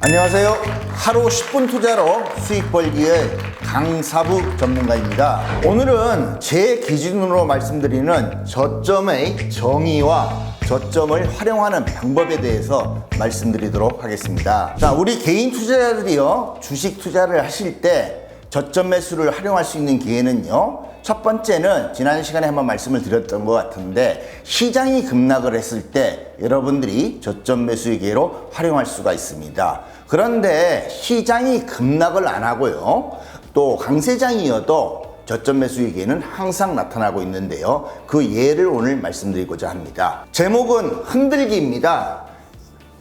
안녕하세요. 하루 10분 투자로 수익 벌기의 강사부 전문가입니다. 오늘은 제 기준으로 말씀드리는 저점의 정의와 저점을 활용하는 방법에 대해서 말씀드리도록 하겠습니다. 자, 우리 개인 투자자들이요, 주식 투자를 하실 때 저점 매수를 활용할 수 있는 기회는요, 첫 번째는 지난 시간에 한번 말씀을 드렸던 것 같은데, 시장이 급락을 했을 때 여러분들이 저점 매수의 기회로 활용할 수가 있습니다. 그런데 시장이 급락을 안 하고요, 또 강세장이어도 저점 매수의 기회는 항상 나타나고 있는데요, 그 예를 오늘 말씀드리고자 합니다. 제목은 흔들기입니다.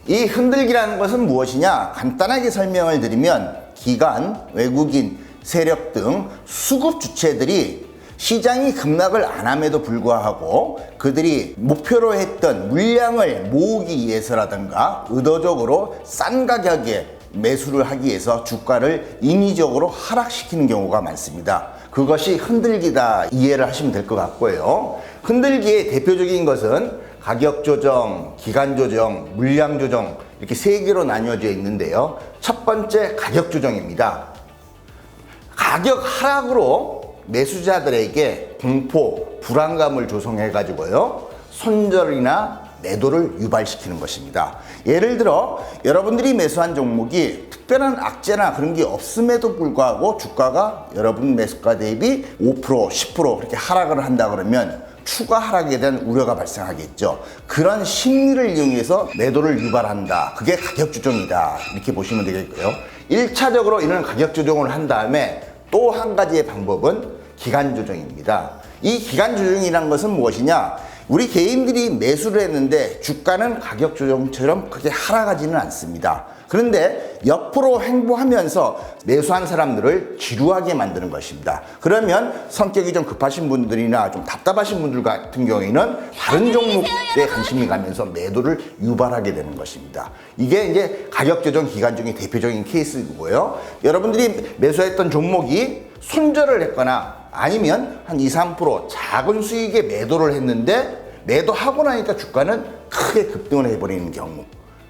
이 흔들기라는 것은 무엇이냐? 간단하게 설명을 드리면 기관, 외국인, 세력 등 수급 주체들이 시장이 급락을 안 함에도 불구하고 그들이 목표로 했던 물량을 모으기 위해서라든가 의도적으로 싼 가격에 매수를 하기 위해서 주가를 인위적으로 하락시키는 경우가 많습니다. 그것이 흔들기다 이해를 하시면 될 것 같고요. 흔들기의 대표적인 것은 가격 조정, 기간 조정, 물량 조정, 이렇게 세 개로 나뉘어져 있는데요. 첫 번째 가격 조정입니다. 가격 하락으로 매수자들에게 공포, 불안감을 조성해 가지고요, 손절이나 매도를 유발시키는 것입니다. 예를 들어 여러분들이 매수한 종목이 특별한 악재나 그런 게 없음에도 불구하고 주가가 여러분 매수가 대비 5%, 10% 그렇게 하락을 한다 그러면 추가 하락에 대한 우려가 발생하겠죠. 그런 심리를 이용해서 매도를 유발한다. 그게 가격 조정이다. 이렇게 보시면 되겠고요. 1차적으로 이런 가격 조정을 한 다음에 또 한 가지의 방법은 기간 조정입니다. 이 기간 조정이라는 것은 무엇이냐? 우리 개인들이 매수를 했는데 주가는 가격 조정처럼 크게 하락하지는 않습니다. 그런데 옆으로 행보하면서 매수한 사람들을 지루하게 만드는 것입니다. 그러면 성격이 좀 급하신 분들이나 좀 답답하신 분들 같은 경우에는 다른 종목에 관심이 가면서 매도를 유발하게 되는 것입니다. 이게 이제 가격 조정 기간 중에 대표적인 케이스고요. 여러분들이 매수했던 종목이 손절을 했거나 아니면 한 2, 3% 작은 수익에 매도를 했는데 매도하고 나니까 주가는 크게 급등을 해버리는 경우,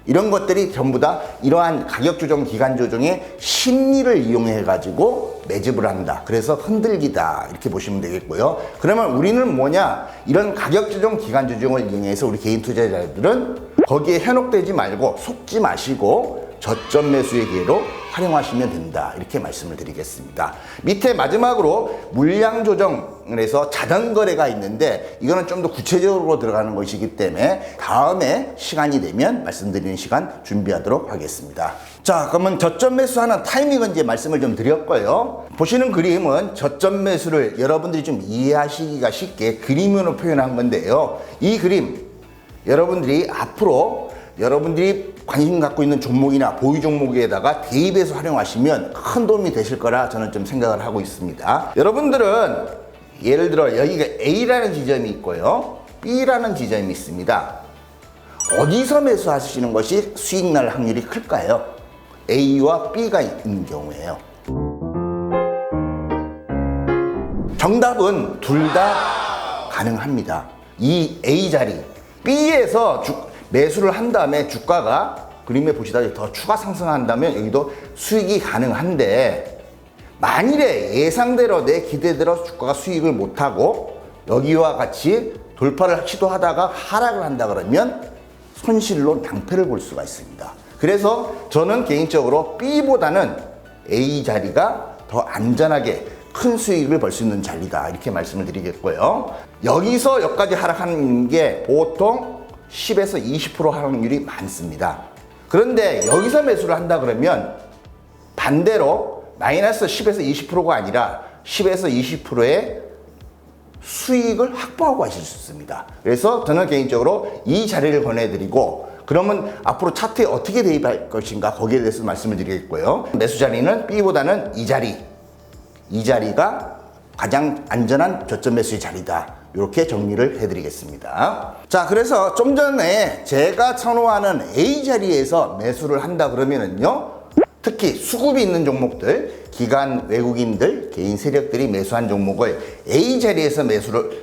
이런 것들이 전부 다 이러한 가격 조정, 기간 조정의 심리를 이용해 가지고 매집을 한다. 그래서 흔들기다. 이렇게 보시면 되겠고요. 그러면 우리는 뭐냐? 이런 가격 조정, 기간 조정을 이용해서 우리 개인 투자자들은 거기에 현혹되지 말고 속지 마시고 저점 매수의 기회로 활용하시면 된다. 이렇게 말씀을 드리겠습니다. 밑에 마지막으로 물량 조정을 해서 자전거래가 있는데, 이거는 좀 더 구체적으로 들어가는 것이기 때문에 다음에 시간이 되면 말씀드리는 시간 준비하도록 하겠습니다. 자, 그러면 저점 매수하는 타이밍은 이제 말씀을 좀 드렸고요. 보시는 그림은 저점 매수를 여러분들이 좀 이해하시기가 쉽게 그림으로 표현한 건데요. 이 그림 여러분들이 앞으로 여러분들이 관심 갖고 있는 종목이나 보유 종목에다가 대입해서 활용하시면 큰 도움이 되실 거라 저는 좀 생각을 하고 있습니다. 여러분들은 예를 들어 여기가 A라는 지점이 있고요, B라는 지점이 있습니다. 어디서 매수하시는 것이 수익 날 확률이 클까요? A와 B가 있는 경우에요. 정답은 둘 다 가능합니다. 이 A 자리, B에서 매수를 한 다음에 주가가 그림에 보시다시피 더 추가 상승한다면 여기도 수익이 가능한데, 만일에 예상대로 내 기대대로 주가가 수익을 못하고 여기와 같이 돌파를 시도하다가 하락을 한다 그러면 손실로 낭패를 볼 수가 있습니다. 그래서 저는 개인적으로 B보다는 A 자리가 더 안전하게 큰 수익을 벌 수 있는 자리다. 이렇게 말씀을 드리겠고요. 여기서 여기까지 하락하는 게 보통 10에서 20% 하락률이 많습니다. 그런데 여기서 매수를 한다 그러면 반대로 마이너스 10에서 20%가 아니라 10에서 20%의 수익을 확보하고 하실 수 있습니다. 그래서 저는 개인적으로 이 자리를 권해드리고, 그러면 앞으로 차트에 어떻게 대입할 것인가 거기에 대해서 말씀을 드리겠고요. 매수 자리는 B보다는 이 자리가 가장 안전한 저점 매수의 자리다. 이렇게 정리를 해드리겠습니다. 자, 그래서 좀 전에 제가 선호하는 A 자리에서 매수를 한다 그러면은요, 특히 수급이 있는 종목들, 기관, 외국인들, 개인 세력들이 매수한 종목을 A 자리에서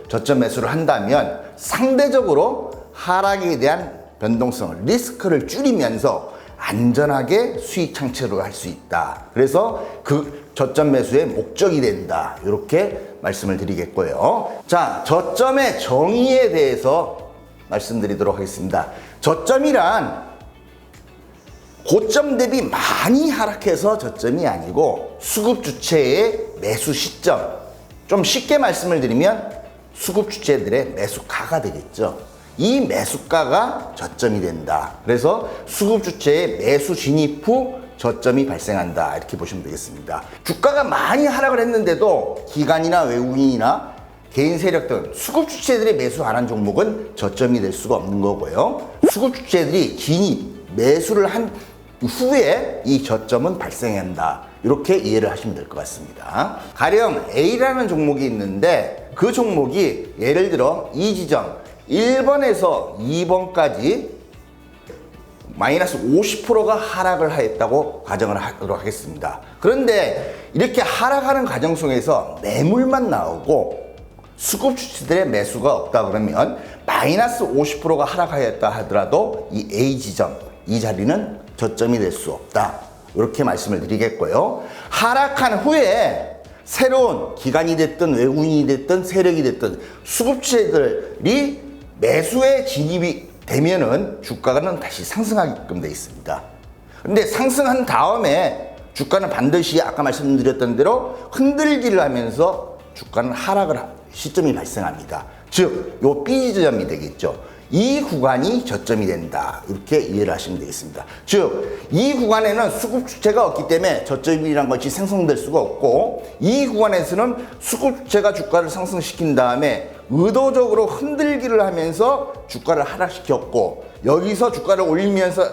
저점 매수를 한다면 상대적으로 하락에 대한 변동성을, 리스크를 줄이면서 안전하게 수익 창출을 할 수 있다. 그래서 그 저점 매수의 목적이 된다. 이렇게 말씀을 드리겠고요. 자, 저점의 정의에 대해서 말씀드리도록 하겠습니다. 저점이란 고점 대비 많이 하락해서 저점이 아니고 수급 주체의 매수 시점. 좀 쉽게 말씀을 드리면 수급 주체들의 매수가가 되겠죠. 이 매수가가 저점이 된다. 그래서 수급 주체의 매수 진입 후 저점이 발생한다. 이렇게 보시면 되겠습니다. 주가가 많이 하락을 했는데도 기관이나 외국인이나 개인 세력 등 수급 주체들이 매수 안 한 종목은 저점이 될 수가 없는 거고요. 수급 주체들이 진입, 매수를 한 후에 이 저점은 발생한다. 이렇게 이해를 하시면 될 것 같습니다. 가령 A라는 종목이 있는데 그 종목이 예를 들어 이 지점 1번에서 2번까지 마이너스 50%가 하락을 하였다고 가정을 하도록 하겠습니다. 그런데 이렇게 하락하는 과정 속에서 매물만 나오고 수급 주체들의 매수가 없다 그러면 마이너스 50%가 하락하였다 하더라도 이 A 지점, 이 자리는 저점이 될 수 없다. 이렇게 말씀을 드리겠고요. 하락한 후에 새로운 기관이 됐든 외국인이 됐든 세력이 됐든 수급주체들이 매수에 진입이 되면은 주가는 다시 상승하게끔 되어 있습니다. 근데 상승한 다음에 주가는 반드시 아까 말씀드렸던 대로 흔들기를 하면서 주가는 하락을 시점이 발생합니다. 즉, 요 B 지점이 되겠죠. 이 구간이 저점이 된다. 이렇게 이해를 하시면 되겠습니다. 즉, 이 구간에는 수급 주체가 없기 때문에 저점이란 것이 생성될 수가 없고, 이 구간에서는 수급 주체가 주가를 상승시킨 다음에 의도적으로 흔들기를 하면서 주가를 하락시켰고, 여기서 주가를 올리면서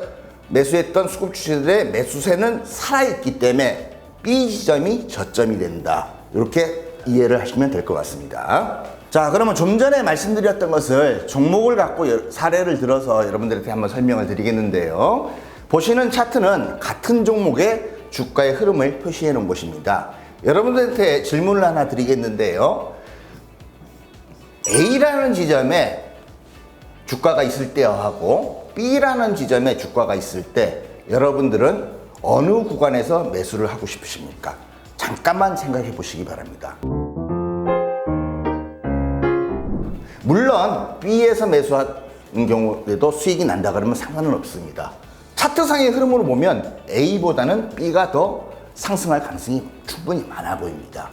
매수했던 수급 주체들의 매수세는 살아있기 때문에 B 지점이 저점이 된다. 이렇게 이해를 하시면 될 것 같습니다. 자, 그러면 좀 전에 말씀드렸던 것을 종목을 갖고 사례를 들어서 여러분들한테 한번 설명을 드리겠는데요. 보시는 차트는 같은 종목의 주가의 흐름을 표시해 놓은 것입니다. 여러분들한테 질문을 하나 드리겠는데요. A라는 지점에 주가가 있을 때하고 B라는 지점에 주가가 있을 때 여러분들은 어느 구간에서 매수를 하고 싶으십니까? 잠깐만 생각해 보시기 바랍니다. 물론 B에서 매수하는 경우에도 수익이 난다 그러면 상관은 없습니다. 차트상의 흐름으로 보면 A보다는 B가 더 상승할 가능성이 충분히 많아 보입니다.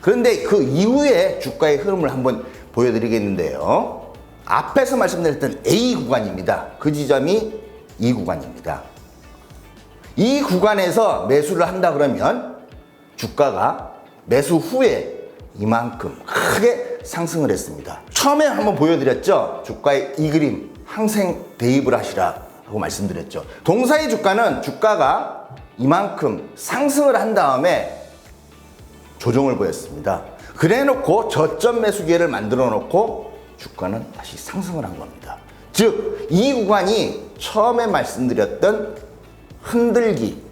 그런데 그 이후에 주가의 흐름을 한번 보여드리겠는데요. 앞에서 말씀드렸던 A 구간입니다. 그 지점이 이 구간입니다. 이 구간에서 매수를 한다 그러면 주가가 매수 후에 이만큼 크게 상승을 했습니다. 처음에 한번 보여드렸죠. 주가의 이 그림 항생 대입을 하시라 하고 말씀드렸죠. 동사의 주가는 주가가 이만큼 상승을 한 다음에 조정을 보였습니다. 그래 놓고 저점 매수 기회를 만들어 놓고 주가는 다시 상승을 한 겁니다. 즉, 이 구간이 처음에 말씀드렸던 흔들기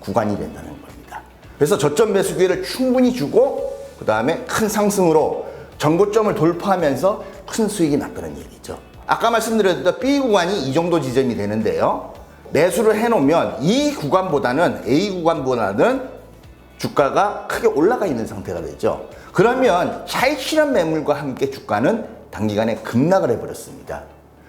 구간이 된다는 겁니다. 그래서 저점 매수 기회를 충분히 주고 그 다음에 큰 상승으로 전고점을 돌파하면서 큰 수익이 났다는 얘기죠. 아까 말씀드렸던 B 구간이 이 정도 지점이 되는데요. 매수를 해놓으면 이 구간보다는 A 구간보다는 주가가 크게 올라가 있는 상태가 되죠. 그러면 차익 실현 매물과 함께 주가는 단기간에 급락을 해버렸습니다.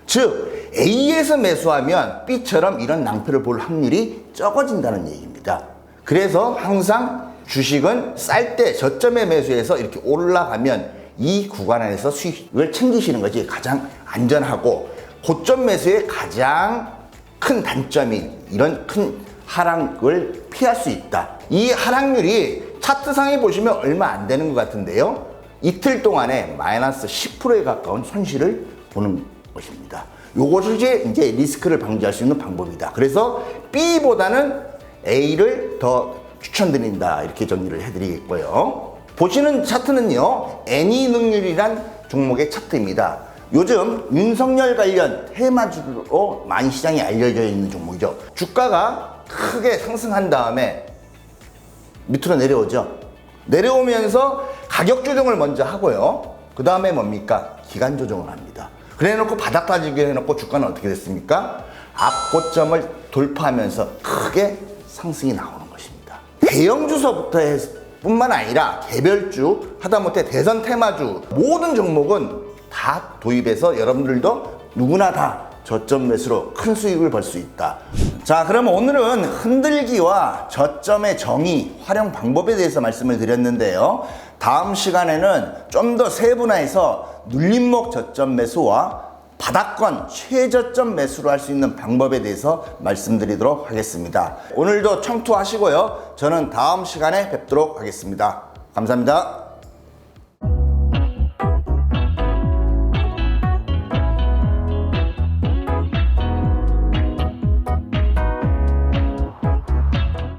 즉, A에서 매수하면 B처럼 이런 낭패를 볼 확률이 적어진다는 얘기입니다. 그래서 항상 주식은 쌀 때 저점에 매수해서 이렇게 올라가면 이 구간 안에서 수익을 챙기시는 것이 가장 안전하고 고점 매수의 가장 큰 단점이 이런 큰 하락을 피할 수 있다. 이 하락률이 차트상에 보시면 얼마 안 되는 것 같은데요. 이틀 동안에 마이너스 10%에 가까운 손실을 보는 것입니다. 요것이 이제 리스크를 방지할 수 있는 방법이다. 그래서 B보다는 A를 더 추천드린다. 이렇게 정리를 해드리겠고요. 보시는 차트는요, 애니능률이란 종목의 차트입니다. 요즘 윤석열 관련 테마주로 많이 시장에 알려져 있는 종목이죠. 주가가 크게 상승한 다음에 밑으로 내려오죠. 내려오면서 가격 조정을 먼저 하고요. 그 다음에 뭡니까? 기간 조정을 합니다. 그래 놓고 바닥 빠지게 해놓고 주가는 어떻게 됐습니까? 앞고점을 돌파하면서 크게 상승이 나오는 것입니다. 대형 주서부터 뿐만 아니라 개별주, 하다못해 대선 테마주 모든 종목은 다 도입해서 여러분들도 누구나 다 저점 매수로 큰 수익을 벌 수 있다. 자, 그럼 오늘은 흔들기와 저점의 정의, 활용 방법에 대해서 말씀을 드렸는데요. 다음 시간에는 좀 더 세분화해서 눌림목 저점 매수와 바닥권 최저점 매수로 할 수 있는 방법에 대해서 말씀드리도록 하겠습니다. 오늘도 청투하시고요. 저는 다음 시간에 뵙도록 하겠습니다. 감사합니다.